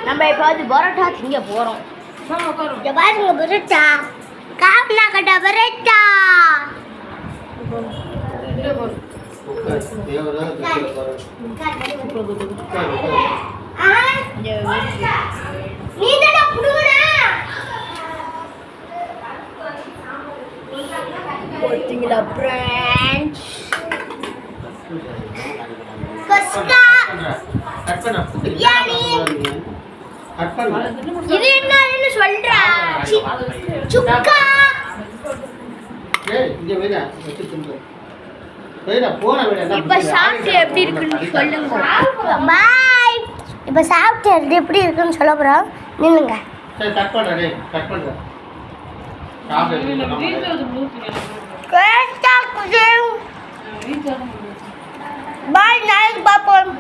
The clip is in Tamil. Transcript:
நம்ம இப்போ வந்து பரோட்டா திங்க போகிறோம். இங்கே பாருங்க பரோட்டா, காப்பினா கட்ட பரோட்டா. நீ தான புடுங்கடா போட்டிங்களா ஃப்ரெண்ட்ஸ். கஸ்கா யானி இது என்னன்னு சொல்றா சுக்கா. ஏய் இங்க வேடா வெச்சு தின்னு. வேடா போற வேடா. இப்ப சாப்பிட்டு எப்படி இருக்குன்னு சொல்லுங்க. பாய். இப்ப சாப்பிட்டு எப்படி இருக்குன்னு சொல்ல போறோம். நில்லுங்க. சரி கட் பண்றா டேய் கட் பண்றா. சாப்பிடு. பாய் நாளைக்கு பாப்போம்.